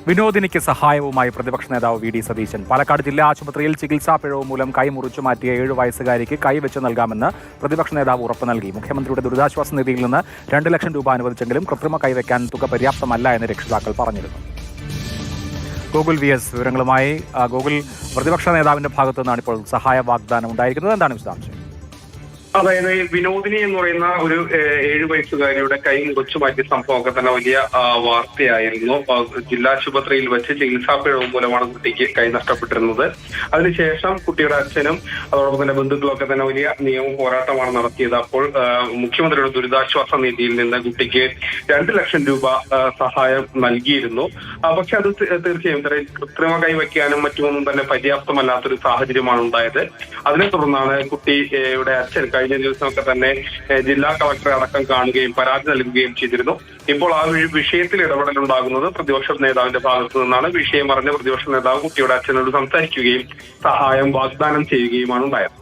വിനോദിനിക്ക് സഹായവുമായി പ്രതിപക്ഷ നേതാവ് വി ഡി സതീശൻ. പാലക്കാട് ജില്ലാ ആശുപത്രിയിൽ ചികിത്സാ പിഴവ് മൂലം കൈ മുറിച്ചു മാറ്റിയ 7 വയസ്സുകാരിക്ക് കൈവച്ച് നൽകാമെന്ന് പ്രതിപക്ഷ നേതാവ് ഉറപ്പ് നൽകി. മുഖ്യമന്ത്രിയുടെ ദുരിതാശ്വാസ നിധിയിൽ നിന്ന് 2 ലക്ഷം രൂപ അനുവദിച്ചെങ്കിലും കൃത്രിമ കൈവയ്ക്കാൻ തുക പര്യാപ്തമല്ല എന്ന് രക്ഷിതാക്കൾ പറഞ്ഞിരുന്നു. ഗോകുൽ വി എസ് വിവരങ്ങളുമായി. ഗോകുൽ, പ്രതിപക്ഷ നേതാവിന്റെ ഭാഗത്തു നിന്നാണ് ഇപ്പോൾ സഹായ വാഗ്ദാനം ഉണ്ടായിരിക്കുന്നത്. എന്താണ് വിശദാംശം? അതായത് വിനോദിനി എന്ന് പറയുന്ന ഒരു 7 വയസ്സുകാരിയുടെ കൈ മുറിച്ചു മാറ്റിയ സംഭവമൊക്കെ തന്നെ വലിയ വാർത്തയായിരുന്നു. ജില്ലാ ആശുപത്രിയിൽ വെച്ച് ചികിത്സാ പിഴവ് മൂലമാണ് കുട്ടിക്ക് കൈ നഷ്ടപ്പെട്ടിരുന്നത്. അതിനുശേഷം കുട്ടിയുടെ അച്ഛനും അതോടൊപ്പം തന്നെ ബന്ധുക്കളൊക്കെ തന്നെ വലിയ നിയമ പോരാട്ടമാണ് നടത്തിയത്. അപ്പോൾ മുഖ്യമന്ത്രിയുടെ ദുരിതാശ്വാസ നിധിയിൽ നിന്ന് കുട്ടിക്ക് 2 ലക്ഷം രൂപ സഹായം നൽകിയിരുന്നു. പക്ഷെ അത് തീർച്ചയായും കൃത്രിമ കൈവയ്ക്കാനും മറ്റുമൊന്നും തന്നെ പര്യാപ്തമല്ലാത്തൊരു സാഹചര്യമാണ് ഉണ്ടായത്. അതിനെ തുടർന്നാണ് കുട്ടിയുടെ അച്ഛൻ കഴിഞ്ഞ ദിവസമൊക്കെ തന്നെ ജില്ലാ കളക്ടറെ അടക്കം കാണുകയും പരാതി നൽകുകയും ചെയ്തിരുന്നു. ഇപ്പോൾ ആ വിഷയത്തിൽ ഇടപെടലുണ്ടാകുന്നത് പ്രതിപക്ഷ നേതാവിന്റെ ഭാഗത്തു നിന്നാണ്. വിഷയം അറിഞ്ഞ പ്രതിപക്ഷ നേതാവ് കുട്ടിയുടെ അച്ഛനോട് സംസാരിക്കുകയും സഹായം വാഗ്ദാനം ചെയ്യുകയുമാണ് ഉണ്ടായത്.